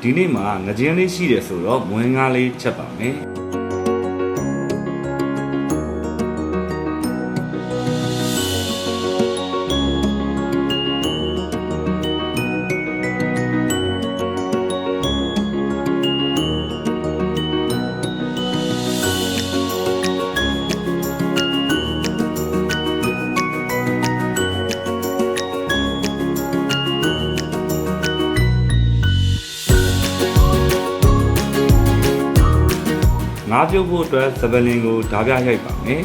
ဒီနေ့မှာငကြင်းလေးရှိတယ်ဆိုတော့မွေးငါးလေးချက်ပါမယ်ငါးပြုတ်ဖို့အတွက်စပလင်ကိုဓာပြရိုက်ပါမယ်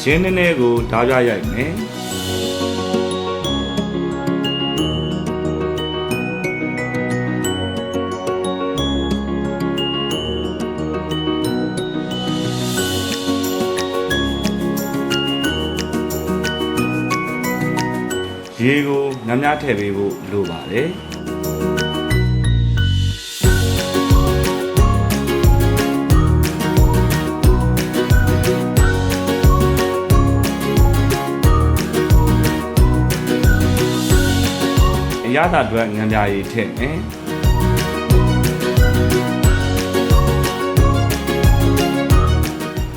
ချင်းနည်းနည်းကိုဓာပြရိုက်မယ်ရေကိုများထည့်ပေးဖို့လိုပါတယ်အရသာအတွက်ငံပြာရည်ထည့်မယ်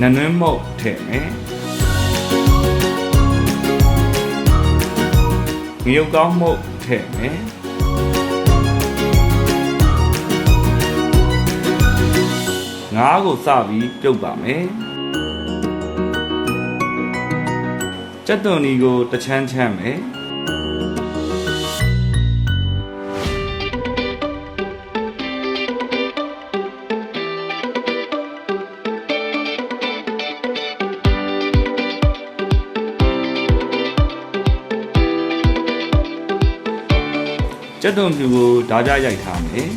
နနွမ်းမုတ်ထည့်မယ်ငရုတ်ကောင်းမှုတ်ထည့်မယ်ငါးကိုစပြီးပြုတ်ပါမယ်ကြက်သွန်ဒီကိုတစ်ချမ်းချမ်းမယ်ကြက်သွန်ဖြူကိုဓာပြရိုက်ထားမယ်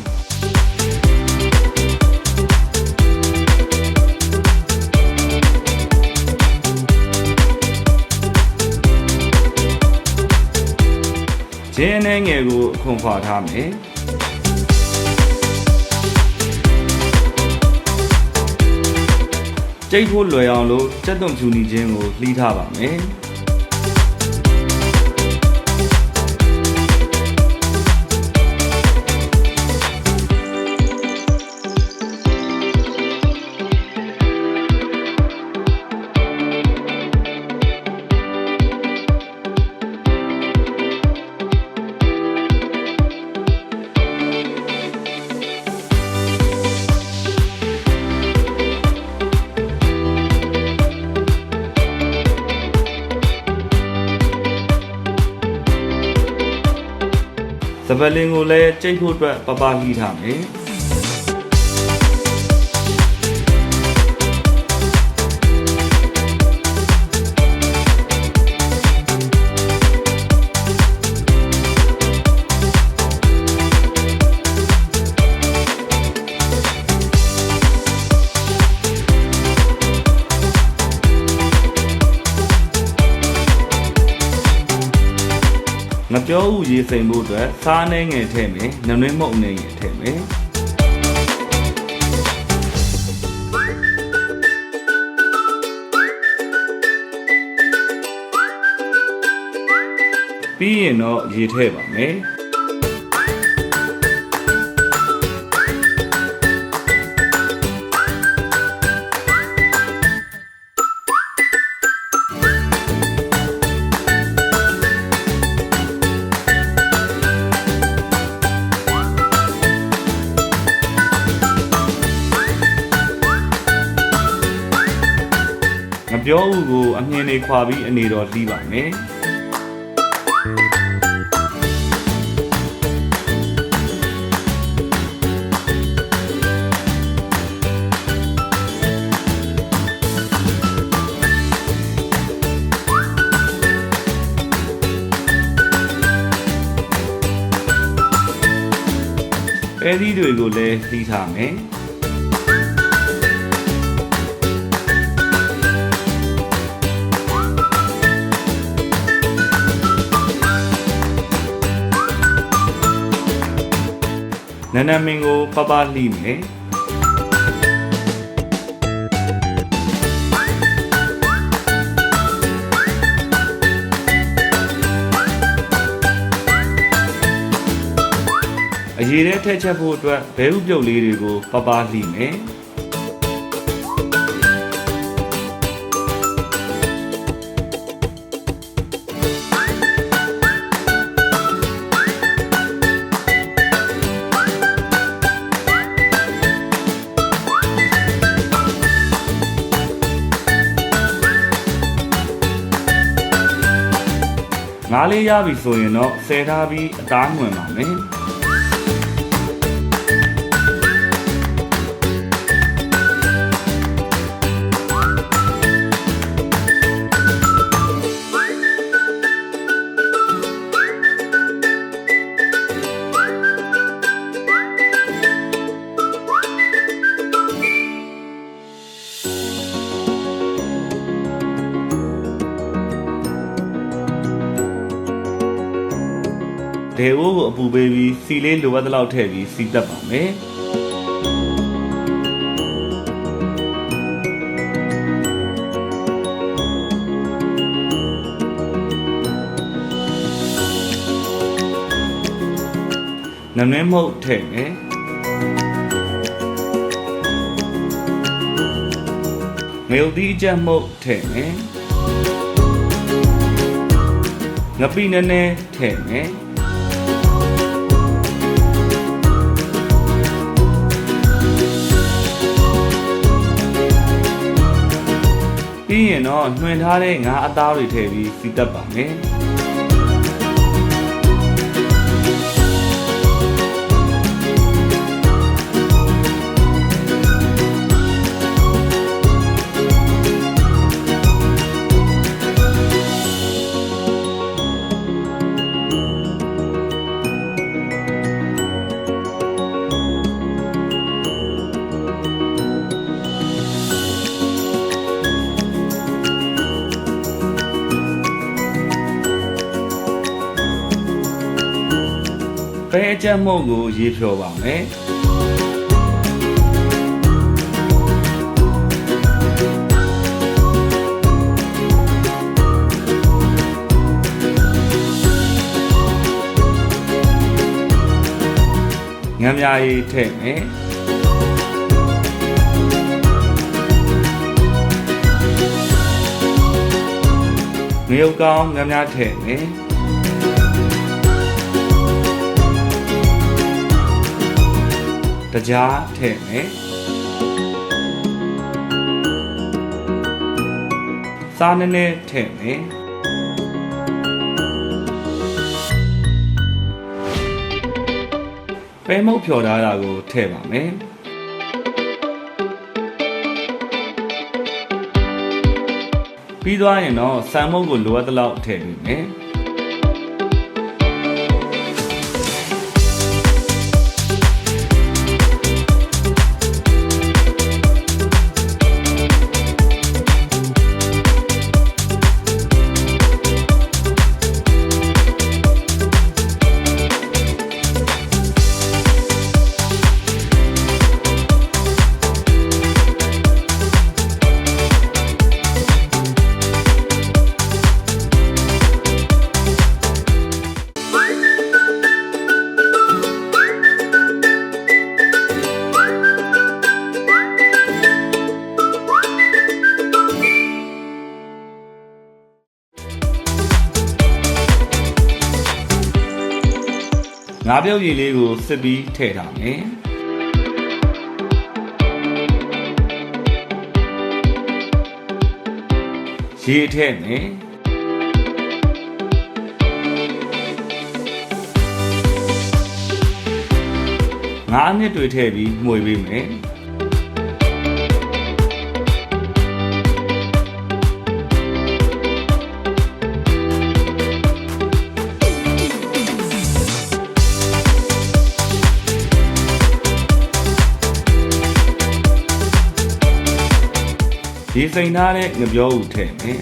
ချင်းအနှဲငယ်ကိုအခွန်ခွာထားမယ်ကြိတ်ဖို့လွယ်အောင်လို့ကြက်သွန်ဖြူနီချင်းကိုလှီးထားပါမယ်စပလင်ကိုလည်းကြိတ်ဖို့အတွက်ပပလှီးထားမယ်ငပြောဥရေစိမ်ဖို့အတွက်စားနှဲငယ်ထည့်မယ်နနွမ်းမုတ်နှဲငယ်ထည့်မယ်ပြီးရင်တော့ရေထည့်ပါမယ်ပြောဥကိုအမြင်လေးခွာပြီးအနေတော်လှီးပါမယ်ပဲသီးတွေကိုလည်းလှီးထားမယ် နမင်းကိုပပလှီးမယ်အရေထဲထည့်ချက်ဖို့အတွက်ဘဲဥပြုတ်လေးတွေကိုပပလှီးမယ်ငါးလေးရပြီဆိုရင်တော့ဆဲထားပြီးအသားငွင်ပါမယ်ဒေဝကိုအပူပေးပြီးစီလေးလိုအပ်တဲ့လောက်ထည့်ပြီးစီတက်ပါမယ်နမင်းမုတ်ထည့်မယ်ငရုတ်သီးအကြက်မုတ်ထည့်မယ်ငပိနည်းနည်းထည့်မယ်ပြီးရင်တော့နှွင်ထားတဲ့ငါးအသားတွေထည့်ပြီးစီတက်ပါမယ်ပဲအကြက်မုတ်ကိုရေဖြော်ပါမယ်ငမ်းမြားရည်ထည့်မယ်ငရုတ်ကောင်းငမ်းမြားထည့်မယ်တကြားထည့်မယ်စားနည်းနည်းထည့်မယ်ပဲမုတ်ဖြော်ထားတာကိုထည့်ပါမယ်ပြီးသွားရင်တော့ဆန်မုတ်ကိုလိုအပ်သလောက်ထည့်ပေးမယ်ငါးပြုတ်ရည်လေးကိုစစ်ပြီးထည့်ထားမယ်ရေထည့်မယ်ငါးနှစ်တွေထည့်ပြီးမှုေပေးမယ်ဒီစိန်ထားတဲ့ငပြောဦးထည့်မယ်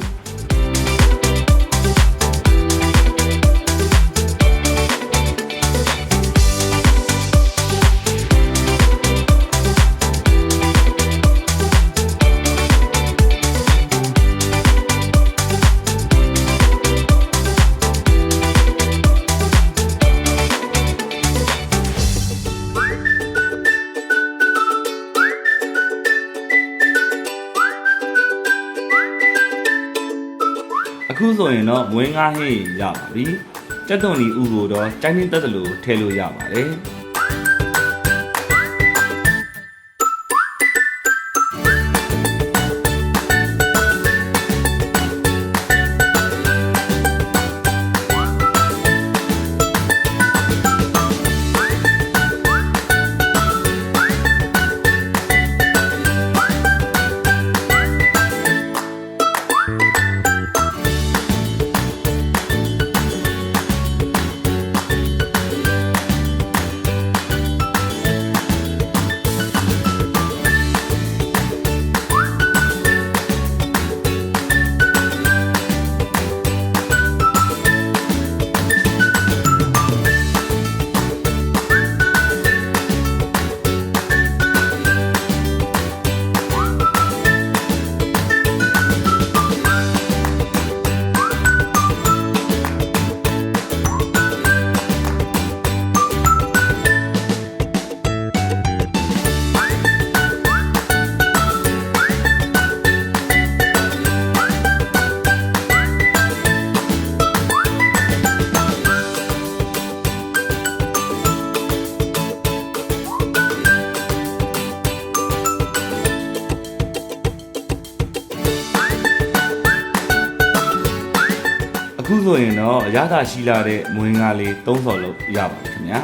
အခုဆိုရင်တော့မွေးငါးဟင်းရပါပြီကြက်သွန်ဒီဥကိုတော့တိုင်းတင်းတက်တယ်လို့ထည့်လို့ရပါတယ်အခုဆိုရင်တော့အရသာရှိလာတဲ့မွေးငါးလေး3ဆော်လို့ရပါပြီခင်ဗျာ